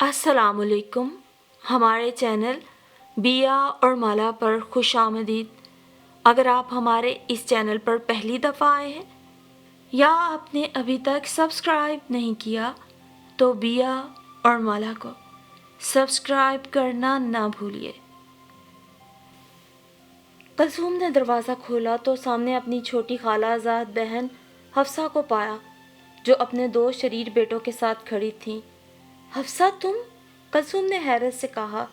अस्सलाम वालेकुम। हमारे चैनल बिया और माला पर खुश आमदीद। अगर आप हमारे इस चैनल पर पहली दफ़ा आए हैं या आपने अभी तक सब्सक्राइब नहीं किया तो बिया और माला को सब्सक्राइब करना ना भूलिए। कलसूम ने दरवाज़ा खोला तो सामने अपनी छोटी खालाजाद बहन हफ्सा को पाया, जो अपने दो शरीर बेटों के साथ खड़ी थी। हफ्सा तुम? कलसूम ने हैरत से कहा।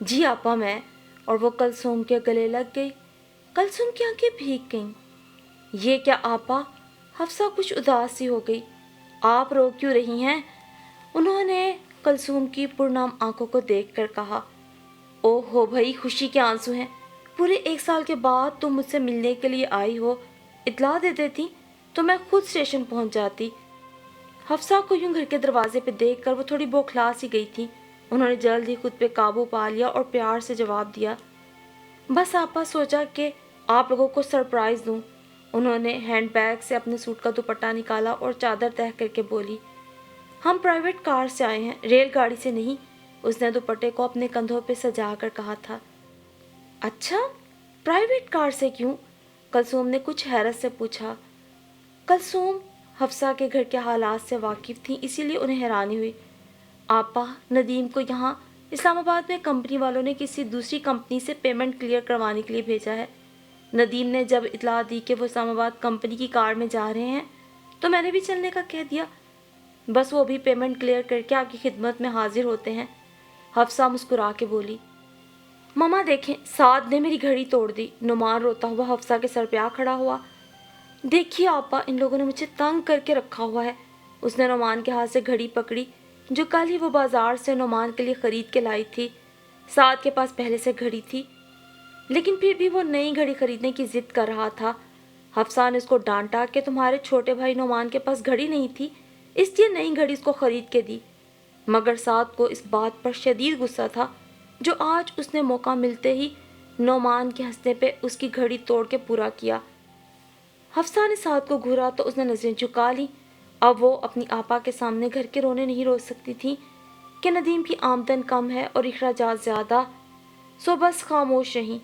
जी आपा मैं। और वो कलसूम के गले लग गई। कलसूम की आंखें भीग गईं। ये क्या आपा? हफ्सा कुछ उदास सी हो गई। आप रो क्यों रही हैं? उन्होंने कलसूम की पुरनाम आंखों को देखकर कहा। ओहो भाई, खुशी के आंसू हैं। पूरे 1 साल के बाद तुम मुझसे मिलने के लिए आई हो। इतला दे देती तो मैं खुद स्टेशन पहुंच जाती। हफ्सा को यूं घर के दरवाजे पे देखकर वो थोड़ी बौखला सी गई थी। उन्होंने जल्द ही खुद पे काबू पा लिया और प्यार से जवाब दिया, बस आपा सोचा कि आप लोगों को सरप्राइज दूं। उन्होंने हैंडबैग से अपने सूट का दुपट्टा निकाला और चादर तह करके बोली, हम प्राइवेट कार से आए हैं, रेलगाड़ी से नहीं। उसने दुपट्टे को अपने कंधों पे सजा कर कहा था। अच्छा, प्राइवेट कार से क्यों? कलसूम ने कुछ हैरत से पूछा। कलसूम हफ्सा के घर के हालात से वाकिफ थी, इसीलिए उन्हें हैरानी हुई। आपा, नदीम को यहाँ इस्लामाबाद में कंपनी वालों ने किसी दूसरी कंपनी से पेमेंट क्लियर करवाने के लिए भेजा है। नदीम ने जब इतला दी कि वो इस्लामाबाद कंपनी की कार में जा रहे हैं तो मैंने भी चलने का कह दिया। बस वो भी पेमेंट क्लियर करके आपकी खिदमत में हाजिर होते हैं। हफ्सा मुस्कुरा के बोली। ममा देखें, साद ने मेरी घड़ी तोड़ दी। नुमान रोता हुआ हफ्सा के सर पे आ खड़ा हुआ। देखिए आपा, इन लोगों ने मुझे तंग करके रखा हुआ है। उसने नुमान के हाथ से घड़ी पकड़ी जो कल ही वो बाजार से नुमान के लिए खरीद के लाई थी। साद के पास पहले से घड़ी थी, लेकिन फिर भी वो नई घड़ी खरीदने की जिद कर रहा था। हफ्सा ने उसको डांटा कि तुम्हारे छोटे भाई नुमान के पास घड़ी नहीं थी, इसलिए नई घड़ी उसको खरीद के दी। मगर साद को इस बात पर शदीद गुस्सा था जो आज उसने मौका मिलते ही नुमान के हंसने पे उसकी घड़ी तोड़ के पूरा किया। हफ्सा ने साद को घूरा तो उसने नजरें झुका ली। अब वो अपनी आपा के सामने घर के रोने नहीं रो सकती थी कि नदीम की आमदन कम है और इखराजात ज़्यादा, सो बस खामोश रही।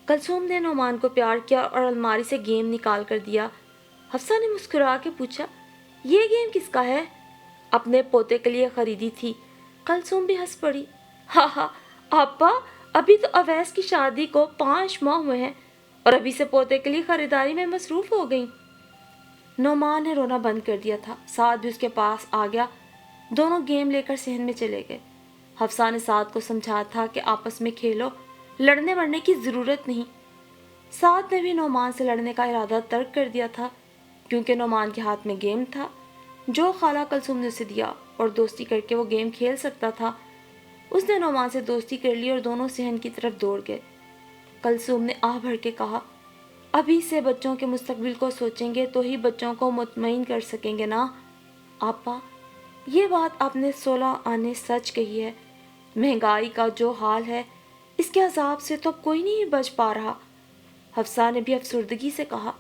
कलसूम ने नुमान को प्यार किया और अलमारी से गेम निकाल कर दिया। हफ्सा ने मुस्कुरा के पूछा, ये गेम किसका है? अपने पोते के लिए खरीदी थी। कलसूम भी हंस पड़ी। हा हा आपा, अभी तो अवैस की शादी को 5 माह हुए हैं और अभी से पोते के लिए खरीदारी में मसरूफ हो गई। नुमान ने रोना बंद कर दिया था। साद भी उसके पास आ गया। दोनों गेम लेकर सहन में चले गए। हफ्सा ने साद को समझाया था कि आपस में खेलो, लड़ने मरने की ज़रूरत नहीं। साद ने भी नुमान से लड़ने का इरादा तर्क कर दिया था, क्योंकि नुमान के हाथ में गेम था जो खाला कलसूम ने उसे दिया और दोस्ती करके वो गेम खेल सकता था। उसने नुमान से दोस्ती कर ली और दोनों सहन की तरफ दौड़ गए। कलसूम ने आह भर के कहा, अभी से बच्चों के मुस्तकबिल को सोचेंगे तो ही बच्चों को मुतमईन कर सकेंगे ना। आपा, ये बात आपने 16 आने सच कही है। महंगाई का जो हाल है, इसके अजाब से तो कोई नहीं बच पा रहा। हफ्सा ने भी अफसुर्दगी से कहा,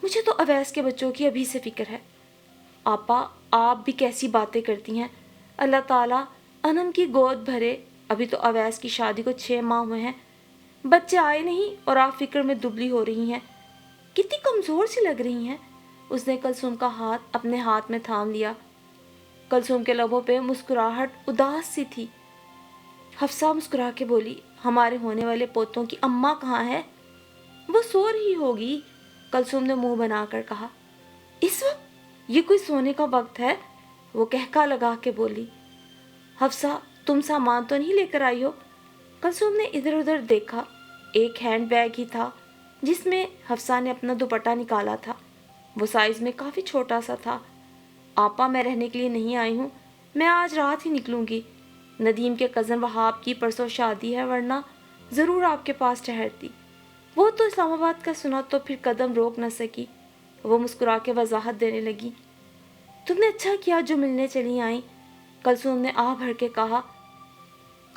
मुझे तो अवैस के बच्चों की अभी से फिक्र है। आपा, आप भी कैसी बातें करती हैं। अल्लाह ताला अनम की गोद भरे। अभी तो अवैस की शादी को 6 माह हुए हैं, बच्चे आए नहीं और आप फिक्र में दुबली हो रही हैं। कितनी कमज़ोर सी लग रही हैं। उसने कलसूम का हाथ अपने हाथ में थाम लिया। कलसूम के लबों पे मुस्कुराहट उदास सी थी। हफ्सा मुस्कुरा के बोली, हमारे होने वाले पोतों की अम्मा कहाँ है? वो सो रही होगी। कलसूम ने मुंह बनाकर कहा, इस वक्त ये कोई सोने का वक्त है? वो कहका लगा के बोली। हफ्सा, तुम सामान तो नहीं लेकर आई हो? कलसूम ने इधर उधर देखा। एक हैंड बैग ही था जिसमें हफ्सा ने अपना दुपट्टा निकाला था। वो साइज में काफ़ी छोटा सा था। आपा, मैं रहने के लिए नहीं आई हूँ, मैं आज रात ही निकलूँगी। नदीम के कज़न वहाब की परसों शादी है, वरना ज़रूर आपके पास ठहरती। वो तो इस्लामाबाद का सुना तो फिर कदम रोक न सकी। वो मुस्कुरा के वजाहत देने लगी। तुमने अच्छा किया जो मिलने चली आई। कलसूम ने आह भर के कहा।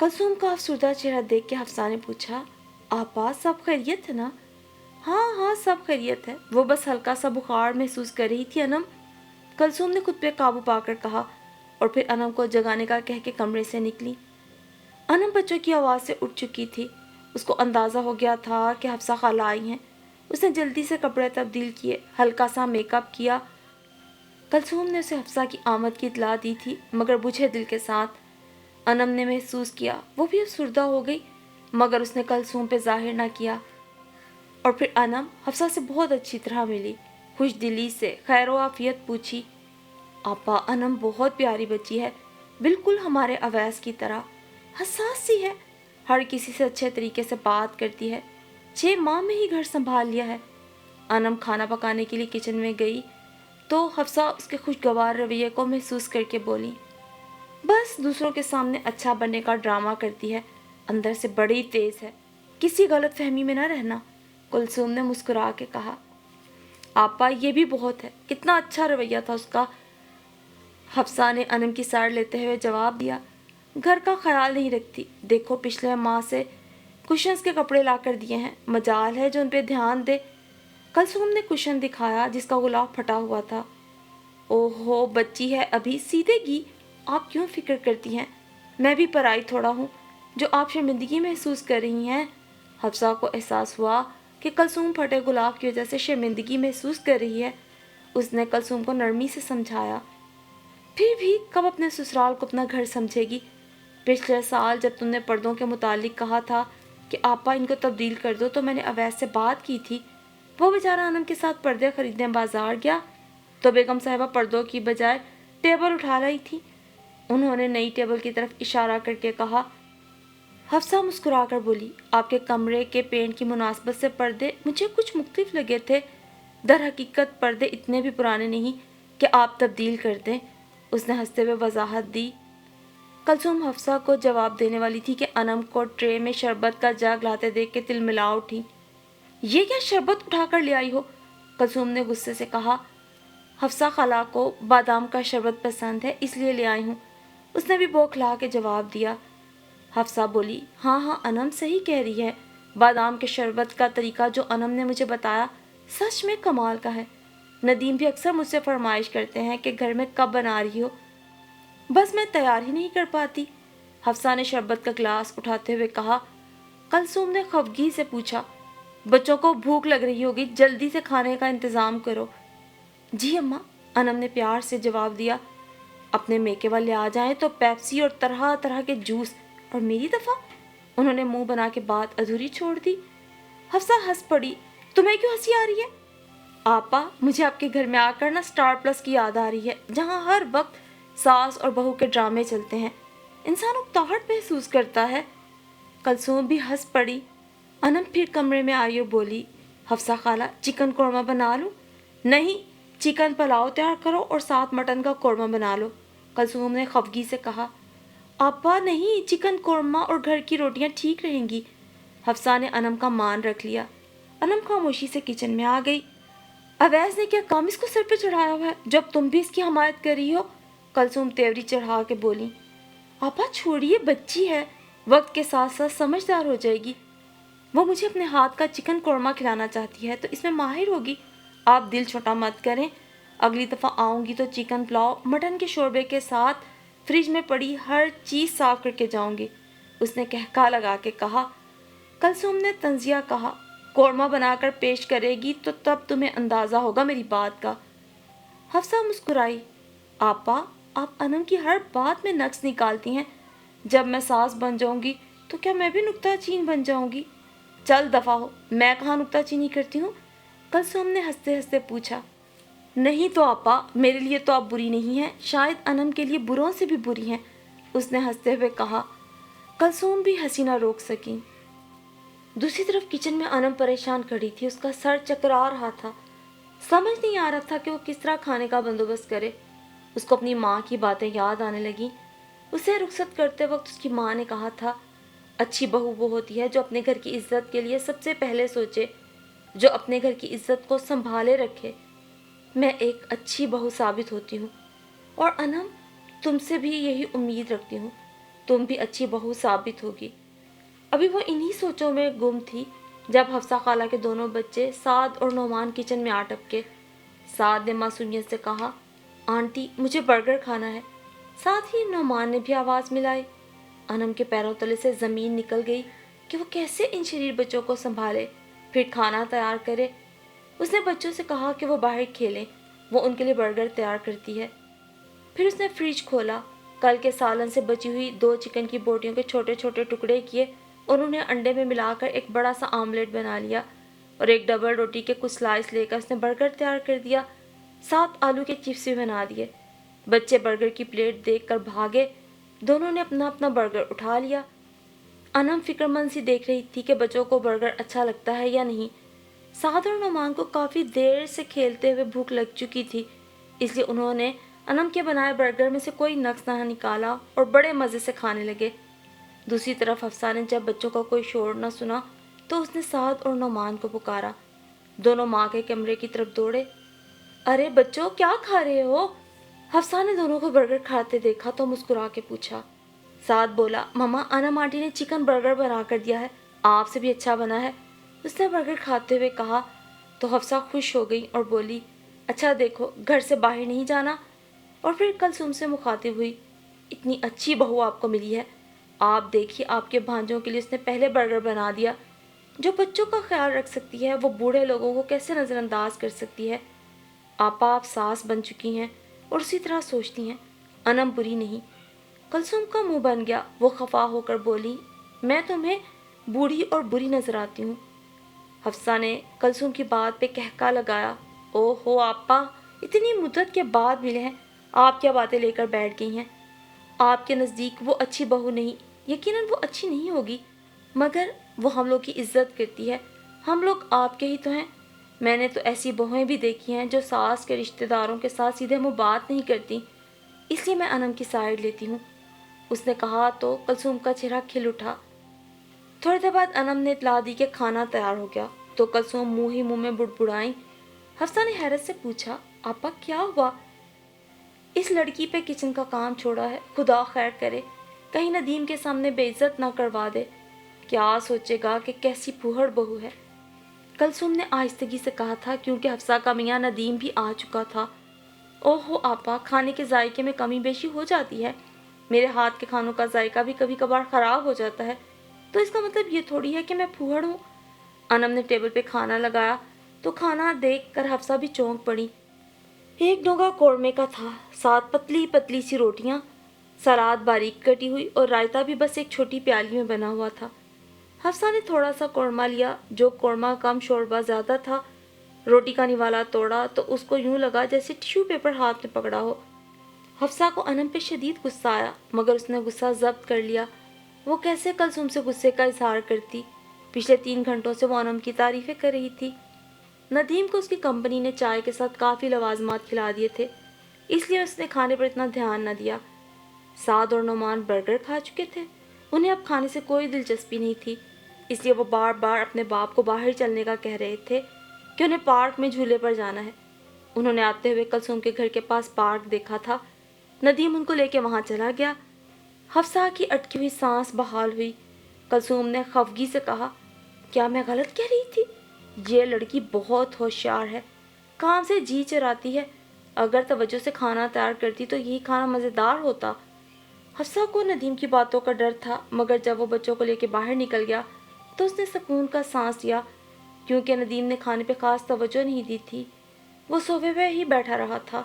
कलसूम का अफसुर्दा चेहरा देख के हफ्सा ने पूछा, आपा, सब खैरियत है ना? हाँ हाँ, सब खैरियत है। वो बस हल्का सा बुखार महसूस कर रही थी अनम। कलसूम ने खुद पे काबू पाकर कहा, और फिर अनम को जगाने का कह के कमरे से निकली। अनम बच्चों की आवाज़ से उठ चुकी थी। उसको अंदाज़ा हो गया था कि हफ्सा खाला आई हैं। उसने जल्दी से कपड़े तब्दील किए, हल्का सा मेकअप किया। कलसूम ने उसे हफ्सा की आमद की इत्तला दी थी, मगर बुझे दिल के साथ। अनम ने महसूस किया वो भी अफसुर्दा हो गई, मगर उसने कलसूम पे जाहिर ना किया। और फिर अनम हफ्सा से बहुत अच्छी तरह मिली, खुश दिली से खैर आफियत पूछी। आपा, अनम बहुत प्यारी बच्ची है, बिल्कुल हमारे अवैस की तरह, हसास सी है, हर किसी से अच्छे तरीके से बात करती है, 6 माह में ही घर संभाल लिया है। अनम खाना पकाने के लिए किचन में गई तो हफ्सा उसके खुशगवार रवैये को महसूस करके बोली, बस दूसरों के सामने अच्छा बनने का ड्रामा करती है, अंदर से बड़ी तेज है, किसी गलत फहमी में न रहना। कुलसूम ने मुस्कुरा के कहा। आपा, ये भी बहुत है, कितना अच्छा रवैया था उसका। हफ्सा ने अनम की साइड लेते हुए जवाब दिया, घर का ख्याल नहीं रखती, देखो पिछले माह से कुशन्स के कपड़े ला कर दिए हैं, मजाल है जो उन पे ध्यान दे। कलसूम ने कुशन दिखाया जिसका गुलाब फटा हुआ था। ओहो, बच्ची है अभी, सीधेगी, आप क्यों फिक्र करती हैं, मैं भी पराई थोड़ा हूँ जो आप शर्मिंदगी महसूस कर रही हैं। हफ्सा को एहसास हुआ कि कलसूम फटे गुलाब की वजह से शर्मिंदगी महसूस कर रही है। उसने कलसूम को नरमी से समझाया, फिर भी कब अपने ससुराल को अपना घर समझेगी। पिछले साल जब तुमने पर्दों के मुतालिक कहा था कि आपा इनको तब्दील कर दो तो मैंने अवैस से बात की थी। वो बेचारा अनम के साथ पर्दे खरीदने बाजार गया तो बेगम साहिबा पर्दों की बजाय टेबल उठा रही थी। उन्होंने नई टेबल की तरफ इशारा करके कहा। हफ्सा मुस्कुरा कर बोली, आपके कमरे के पेंट की मुनासबत से पर्दे मुझे कुछ मुख्तलिफ लगे थे, दर हकीकत पर्दे इतने भी पुराने नहीं कि आप तब्दील कर दें। उसने हंसते हुए वजाहत दी। कलसूम हफ्सा को जवाब देने वाली थी कि अनम को ट्रे में शरबत का जग लाते देख के तिलमिला उठी। ये क्या शरबत उठा कर ले आई हो? कलसूम ने गुस्से से कहा। हफ्सा खाला को बादाम का शरबत पसंद है, इसलिए ले आई हूँ, उसने भी बौखला के जवाब दिया। हफ्सा बोली, हाँ हाँ, अनम सही कह रही है, बादाम के शरबत का तरीका जो अनम ने मुझे बताया सच में कमाल का है। नदीम भी अक्सर मुझसे फरमाइश करते हैं कि घर में कब बना रही हो, बस मैं तैयार ही नहीं कर पाती। हफ्सा ने शरबत का गिलास उठाते हुए कहा। कलसूम ने खफगी से पूछा, बच्चों को भूख लग रही होगी, जल्दी से खाने का इंतज़ाम करो। जी अम्मा, अनम ने प्यार से जवाब दिया। अपने मेके वाले आ जाएं तो पेप्सी और तरह तरह के जूस, और मेरी दफ़ा उन्होंने मुंह बना के बात अधूरी छोड़ दी। हफ्सा हंस पड़ी। तुम्हें क्यों हंसी आ रही है? आपा, मुझे आपके घर में आकर ना स्टार प्लस की याद आ रही है, जहाँ हर वक्त सास और बहू के ड्रामे चलते हैं, इंसान उकताहट महसूस करता है। कलसूम भी हंस पड़ी। अनम फिर कमरे में आई और बोली, हफ्सा खाला, चिकन कौरमा बना लूं? नहीं, चिकन पुलाव तैयार करो और साथ मटन का कौरमा बना लो। कलसूम ने खफगी से कहा। आपा नहीं, चिकन कौरमा और घर की रोटियां ठीक रहेंगी। हफ्सा ने अनम का मान रख लिया। अनम खामोशी से किचन में आ गई। अवैस ने क्या काम इसको सर पे चढ़ाया हुआ है जब तुम भी इसकी हमायत कर रही हो? कलसूम तेवरी चढ़ा के बोली। आपा छोड़िए, बच्ची है, वक्त के साथ साथ समझदार हो जाएगी। वो मुझे अपने हाथ का चिकन कौरमा खिलाना चाहती है तो इसमें माहिर होगी। आप दिल छोटा मत करें, अगली दफ़ा आऊँगी तो चिकन पुलाव मटन के शोरबे के साथ फ्रिज में पड़ी हर चीज़ साफ करके जाऊँगी, उसने कहका लगा के कहा। कलसूम ने तंजिया कहा, कौरमा बनाकर पेश करेगी तो तब तुम्हें अंदाज़ा होगा मेरी बात का। हफ्सा मुस्कुराई। आपा, आप अनम की हर बात में नक्स निकालती हैं, जब मैं सास बन जाऊंगी तो क्या मैं भी नुक्ताचीन बन जाऊंगी? चल दफ़ा हो, मैं कहाँ नुक्ताचीनी करती हूँ? कलसूम ने हंसते हंसते पूछा। नहीं तो आपा, मेरे लिए तो आप बुरी नहीं हैं, शायद अनम के लिए बुरों से भी बुरी हैं, उसने हंसते हुए कहा। कलसूम भी हंसी ना रोक सकी। दूसरी तरफ किचन में अनम परेशान खड़ी थी, उसका सर चकरा रहा था, समझ नहीं आ रहा था कि वो किस तरह खाने का बंदोबस्त करे। उसको अपनी माँ की बातें याद आने लगी। उसे रुखसत करते वक्त उसकी माँ ने कहा था, अच्छी बहू वो होती है जो अपने घर की इज्जत के लिए सबसे पहले सोचे, जो अपने घर की इज्जत को संभाले रखे। मैं एक अच्छी बहू साबित होती हूँ और अनम, तुमसे भी यही उम्मीद रखती हूँ, तुम भी अच्छी बहू साबित होगी। अभी वो इन्हीं सोचों में गुम थी जब हफ्सा खाला के दोनों बच्चे साद और नोमान किचन में आ टपके। साद ने मासूमियत से कहा, आंटी मुझे बर्गर खाना है। ساتھ ہی نعمان نے بھی آواز ملائی۔ انم کے پیروں تلے سے زمین نکل گئی کہ وہ کیسے ان شریر بچوں کو سنبھالے، پھر کھانا تیار کرے۔ اس نے بچوں سے کہا کہ وہ باہر کھیلیں، وہ ان کے لیے برگر تیار کرتی ہے۔ پھر اس نے فریج کھولا، کل کے سالن سے بچی ہوئی 2 چکن کی بوٹیوں کے چھوٹے چھوٹے ٹکڑے کیے اور انہیں انڈے میں ملا کر ایک بڑا سا آملیٹ بنا لیا، اور ایک ڈبل روٹی کے کچھ سلائس لے کر اس نے برگر تیار کر دیا، 7 آلو کے چپس بھی بنا دیے۔ بچے برگر کی پلیٹ دیکھ کر بھاگے، دونوں نے اپنا اپنا برگر اٹھا لیا۔ انم فکر مند سی دیکھ رہی تھی کہ بچوں کو برگر اچھا لگتا ہے یا نہیں۔ سعد اور نعمان کو کافی دیر سے کھیلتے ہوئے بھوک لگ چکی تھی، اس لیے انہوں نے انم کے بنائے برگر میں سے کوئی نقص نہ نکالا اور بڑے مزے سے کھانے لگے۔ دوسری طرف حفصہ نے جب بچوں کا کوئی شور نہ سنا تو اس نے سعد اور نعمان کو پکارا۔ دونوں ماں کے کمرے کی طرف دوڑے۔ ارے بچوں، کیا کھا رہے ہو؟ حفصہ نے دونوں کو برگر کھاتے دیکھا تو مسکرا کے پوچھا۔ سعد بولا، مما، انم آنٹی نے چکن برگر بنا کر دیا ہے، آپ سے بھی اچھا بنا ہے، اس نے برگر کھاتے ہوئے کہا۔ تو حفصہ خوش ہو گئی اور بولی، اچھا دیکھو، گھر سے باہر نہیں جانا۔ اور پھر کلثوم سے مخاطب ہوئی، اتنی اچھی بہو آپ کو ملی ہے، آپ دیکھیے آپ کے بھانجوں کے لیے اس نے پہلے برگر بنا دیا۔ جو بچوں کا خیال رکھ سکتی ہے وہ بوڑھے لوگوں کو کیسے نظر انداز کر سکتی ہے؟ آپا، آپ ساس بن چکی ہیں اور اسی طرح سوچتی ہیں، انم بری نہیں۔ کلثوم کا منہ بن گیا، وہ خفا ہو کر بولی، میں تمہیں بوڑھی اور بری نظر آتی ہوں؟ حفصہ نے کلثوم کی بات پہ کہکا لگایا، او ہو آپا، اتنی مدت کے بعد ملے ہیں، آپ کیا باتیں لے کر بیٹھ گئی ہیں؟ آپ کے نزدیک وہ اچھی بہو نہیں، یقیناً وہ اچھی نہیں ہوگی، مگر وہ ہم لوگ کی عزت کرتی ہے، ہم لوگ آپ کے ہی تو ہیں۔ میں نے تو ایسی بہویں بھی دیکھی ہیں جو ساس کے رشتہ داروں کے ساتھ سیدھے منہ بات نہیں کرتی، اس لیے میں انم کی سائیڈ لیتی ہوں، اس نے کہا تو کلثوم کا چہرہ کھل اٹھا۔ تھوڑی دیر بعد انم نے اطلاع دی کہ کھانا تیار ہو گیا تو کلثوم منہ ہی منہ میں بڑبڑائیں۔ حفصہ نے حیرت سے پوچھا، آپا کیا ہوا؟ اس لڑکی پہ کچن کا کام چھوڑا ہے، خدا خیر کرے، کہیں ندیم کے سامنے بے عزت نہ کروا دے، کیا سوچے گا کہ کیسی پھوہڑ بہو ہے؟ کلثوم نے آہستگی سے کہا تھا کیونکہ حفصہ کا میاں ندیم بھی آ چکا تھا۔ اوہو آپا، کھانے کے ذائقے میں کمی بیشی ہو جاتی ہے، میرے ہاتھ کے کھانوں کا ذائقہ بھی کبھی کبھار خراب ہو جاتا ہے، تو اس کا مطلب یہ تھوڑی ہے کہ میں پھوہڑ ہوں۔ انم نے ٹیبل پہ کھانا لگایا تو کھانا دیکھ کر حفصہ بھی چونک پڑی۔ ایک ڈونگا قورمے کا تھا، 7 پتلی پتلی سی روٹیاں، سلاد باریک کٹی ہوئی اور رائتا بھی بس ایک چھوٹی پیالی میں بنا ہوا تھا۔ حفصہ نے تھوڑا سا قورمہ لیا، جو قورمہ کم شوربہ زیادہ تھا، روٹی کا نوالا توڑا تو اس کو یوں لگا جیسے ٹیشو پیپر ہاتھ میں پکڑا ہو۔ حفصہ کو انم پہ شدید غصہ آیا، مگر اس نے غصہ ضبط کر لیا۔ وہ کیسے کلثوم سے غصے کا اظہار کرتی؟ پچھلے 3 گھنٹوں سے وہ انم کی تعریفیں کر رہی تھی۔ ندیم کو اس کی کمپنی نے چائے کے ساتھ کافی لوازمات کھلا دیے تھے، اس لیے اس نے کھانے پر اتنا دھیان نہ دیا۔ سعد اور نعمان برگر کھا چکے تھے، انہیں اب کھانے سے کوئی دلچسپی نہیں تھی، اس لیے وہ بار بار اپنے باپ کو باہر چلنے کا کہہ رہے تھے کہ انہیں پارک میں جھولے پر جانا ہے۔ انہوں نے آتے ہوئے کلثوم کے گھر کے پاس پارک دیکھا تھا، ندیم ان کو لے کے وہاں چلا گیا۔ حفصہ کی اٹکی ہوئی سانس بحال ہوئی۔ کلثوم نے خفگی سے کہا، کیا میں غلط کہہ رہی تھی؟ یہ لڑکی بہت ہوشیار ہے، کام سے جی چراتی ہے، اگر توجہ سے کھانا تیار کرتی تو یہی کھانا مزیدار ہوتا۔ حفصہ کو ندیم کی باتوں کا ڈر تھا، مگر جب وہ بچوں کو لے کے باہر نکل گیا تو اس نے سکون کا سانس لیا، کیونکہ ندیم نے کھانے پہ خاص توجہ نہیں دی تھی، وہ صوفے پہ ہی بیٹھا رہا تھا۔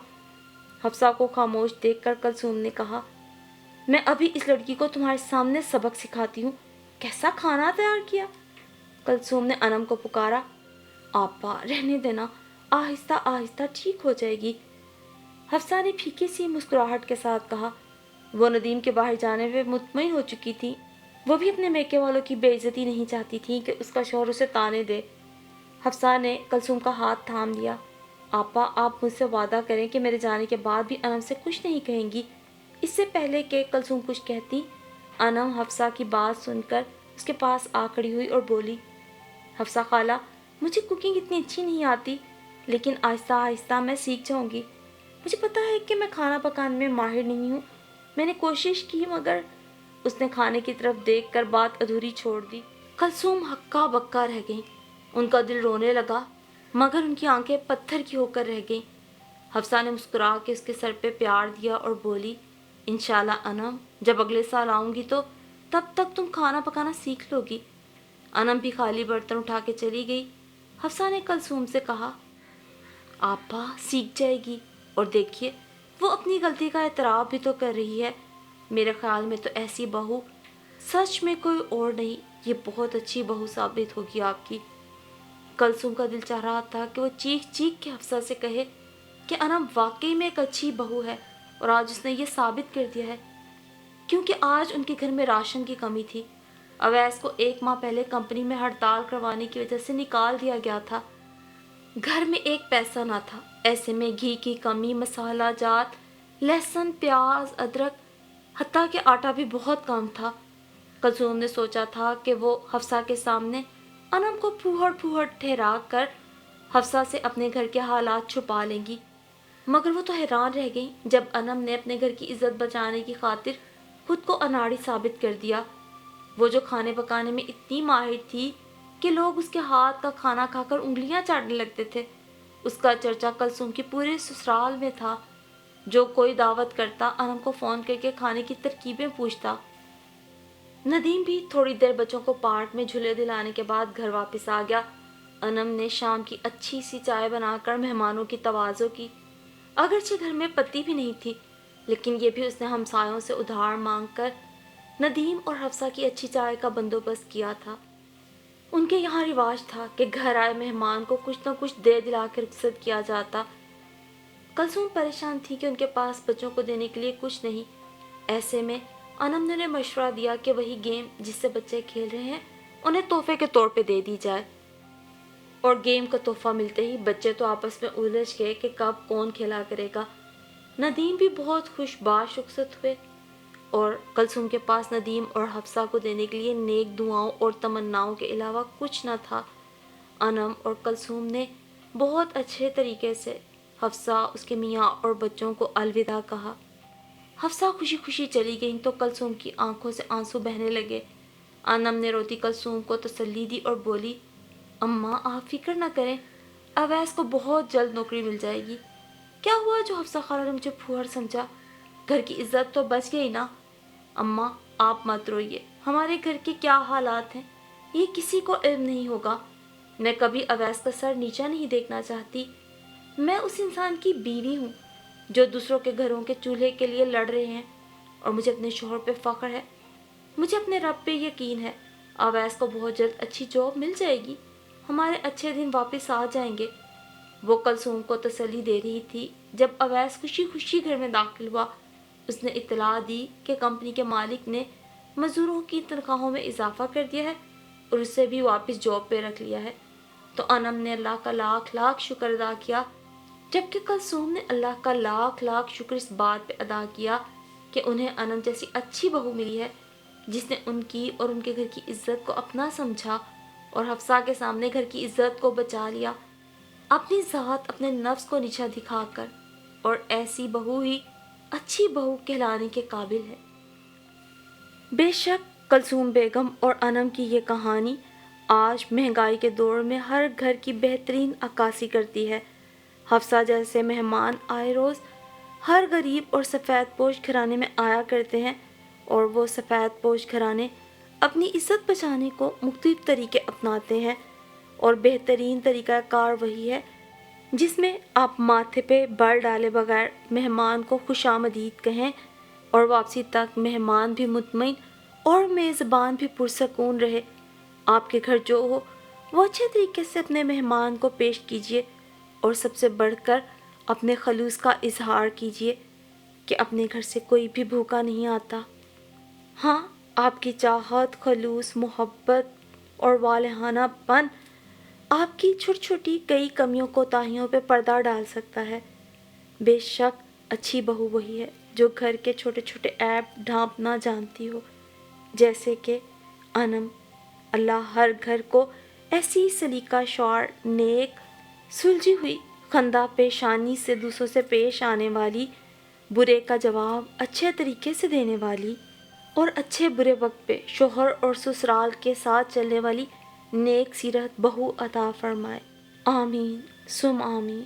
حفصہ کو خاموش دیکھ کر کلثوم نے کہا، میں ابھی اس لڑکی کو تمہارے سامنے سبق سکھاتی ہوں، کیسا کھانا تیار کیا۔ کلثوم نے انم کو پکارا، آپا رہنے دینا، آہستہ آہستہ ٹھیک ہو جائے گی۔ حفصہ نے پھیکی سی مسکراہٹ کے ساتھ کہا، وہ ندیم کے باہر جانے پہ مطمئن ہو چکی تھی، وہ بھی اپنے میکے والوں کی بے عزتی نہیں چاہتی تھی کہ اس کا شوہر اسے تانے دے۔ حفصہ نے کلثوم کا ہاتھ تھام لیا، آپا آپ مجھ سے وعدہ کریں کہ میرے جانے کے بعد بھی انم سے کچھ نہیں کہیں گی۔ اس سے پہلے کہ کلثوم کچھ کہتی، انم حفصہ کی بات سن کر اس کے پاس آ کھڑی ہوئی اور بولی، حفصہ خالہ، مجھے کوکنگ اتنی اچھی نہیں آتی، لیکن آہستہ آہستہ میں سیکھ جاؤں گی۔ مجھے پتا ہے کہ میں کھانا پکانے میں ماہر نہیں ہوں، میں نے کوشش کی مگر… اس نے کھانے کی طرف دیکھ کر بات ادھوری چھوڑ دی۔ کلثوم ہکا بکا رہ گئیں، ان کا دل رونے لگا، مگر ان کی آنکھیں پتھر کی ہو کر رہ گئیں۔ حفصہ نے مسکرا کے اس کے سر پہ پیار دیا اور بولی، इंशाल्लाह अनम, जब अगले साल आऊँगी तो तब तक तुम खाना पकाना सीख लोगी। अनम भी खाली बर्तन उठा के चली गई। हफ्सा ने कलसूम से कहा, आपा सीख जाएगी, और देखिए वो अपनी गलती का एतराफ़ भी तो कर रही है। मेरे ख्याल में तो ऐसी बहू सच में कोई और नहीं, ये बहुत अच्छी बहू साबित होगी आपकी। कलसूम का दिल चाह रहा था कि वो चीख चीख के हफ्सा से कहे कि अनम वाकई में एक अच्छी बहू है, और आज उसने ये साबित कर दिया है। क्योंकि आज उनके घर में राशन की कमी थी। अवैस को 1 माह पहले कंपनी में हड़ताल करवाने की वजह से निकाल दिया गया था। घर में एक पैसा ना था। ऐसे में घी की कमी, मसाला जात, लहसुन, प्याज, अदरक, हत्ता कि आटा भी बहुत कम था। कलसूम ने सोचा था कि वो हफ्सा के सामने अनम को फूहड़ फूहड़ ठहरा कर हफ्सा से अपने घर के हालात छुपा लेंगी, मगर वो तो हैरान रह गई जब अनम ने अपने घर की इज्जत बचाने की खातिर खुद को अनाड़ी साबित कर दिया। वो जो खाने पकाने में इतनी माहिर थी कि लोग उसके हाथ का खाना खाकर उंगलियां चाटने लगते थे, उसका चर्चा कलसूम के पूरे ससुराल में था। जो कोई दावत करता अनम को फ़ोन करके खाने की तरकीबें पूछता। नदीम भी थोड़ी देर बच्चों को पार्क में झूले दिलाने के बाद घर वापस आ गया। अनम ने शाम की अच्छी सी चाय बनाकर मेहमानों की तवाज़ो की। अगरचे घर में पत्ती भी नहीं थी, लेकिन ये भी उसने हमसायों से उधार मांगकर नदीम और हफ्सा की अच्छी चाय का बंदोबस्त किया था। उनके यहाँ रिवाज था कि घर आए मेहमान को कुछ न कुछ दे दिलाकर इज्जत किया जाता। कलसूम परेशान थी कि उनके पास बच्चों को देने के लिए कुछ नहीं। ऐसे में अनम ने उन्हें मशवरा दिया कि वही गेम जिससे बच्चे खेल रहे हैं उन्हें तोहफे के तौर पे दे दी जाए। और गेम का तोहफा मिलते ही बच्चे तो आपस में उलझ गए कि कब कौन खेला करेगा। नदीम भी बहुत खुश बाशुक्सत हुए, और कलसूम के पास नदीम और हफ्सा को देने के लिए नेक दुआओं और तमन्नाओं के अलावा कुछ न था। अनम और कलसूम ने बहुत अच्छे तरीके से हफ्सा, उसके मियाँ और बच्चों को अलविदा कहा। हफ्सा खुशी खुशी चली गई तो कलसूम की आंखों से आंसू बहने लगे। अनम ने रोती कलसूम को तसल्ली दी और बोली, अम्मा आप फिक्र न करें, अवैस को बहुत जल्द नौकरी मिल जाएगी। क्या हुआ जो हफ्सा खाला ने मुझे फूहड़ समझा? घर की इज्जत तो बच गई ना। अम्मा आप मत रोइए, हमारे घर के क्या हालात हैं ये किसी को इल्म नहीं होगा। मैं कभी अवैस का सर नीचा नहीं देखना चाहती। मैं उस इंसान की बीवी हूँ जो दूसरों के घरों के चूल्हे के लिए लड़ रहे हैं, और मुझे अपने शोहर पे फख्र है। मुझे अपने रब पे यकीन है, अवैस को बहुत जल्द अच्छी जॉब मिल जाएगी, हमारे अच्छे दिन वापस आ जाएंगे। वो कलसूम को तसल्ली दे रही थी जब अवैस खुशी खुशी घर में दाखिल हुआ। उसने इत्तला दी कि कंपनी के मालिक ने मजदूरों की तनख्वाहों में इजाफा कर दिया है और उसे भी वापस जॉब पे रख लिया है। तो अनम ने अल्लाह का लाख लाख शुक्र अदा किया, जबकि कलसूम ने अल्लाह का लाख लाख शुक्र इस बात पे अदा किया कि उन्हें अनम जैसी अच्छी बहू मिली है जिसने उनकी और उनके घर की इज्जत को अपना समझा और हफ्सा के सामने घर की इज्जत को बचा लिया, अपनी ज़ात, अपने नफ्स को नीचा दिखाकर। और ऐसी बहू ही अच्छी बहू कहलाने के काबिल है। बेशक कलसूम बेगम और अनम की ये कहानी आज महंगाई के दौर में हर घर की बेहतरीन अक्कासी करती है। हफ्सा जैसे मेहमान आए रोज़ हर गरीब और सफ़ेद पोश घराने में आया करते हैं, और वो सफ़ेद पोश घराने अपनी इज्जत बचाने को मुख्तलिफ तरीके अपनाते हैं, और बेहतरीन तरीका कार वही है जिसमें आप माथे पे बल डाले बगैर मेहमान को खुशामदीद कहें और वापसी तक मेहमान भी मुतमईन और मेज़बान भी पुरसकून रहे। आपके घर जो हो वो अच्छे तरीके से अपने मेहमान को पेश कीजिए, और सबसे बढ़कर अपने खलूस का इजहार कीजिए कि अपने घर से कोई भी भूखा नहीं आता। हाँ, आपकी चाहत, खलूस, मोहब्बत और वालहानापन आपकी छोटी छोटी कई कमियों कोताहियों पे पर्दा डाल सकता है। बेशक अच्छी बहू वही है जो घर के छोटे छोटे ऐप ढांपना जानती हो, जैसे कि अनम। अल्लाह हर घर को ऐसी सलीका शौर, नेक, सुलझी हुई, खंदा पेशानी से दूसरों से पेश आने वाली, बुरे का जवाब अच्छे तरीके से देने वाली और अच्छे बुरे वक्त पे शोहर और ससुराल के साथ चलने वाली नेक सीरत बहू अता फरमाए। आमीन सुम आमीन।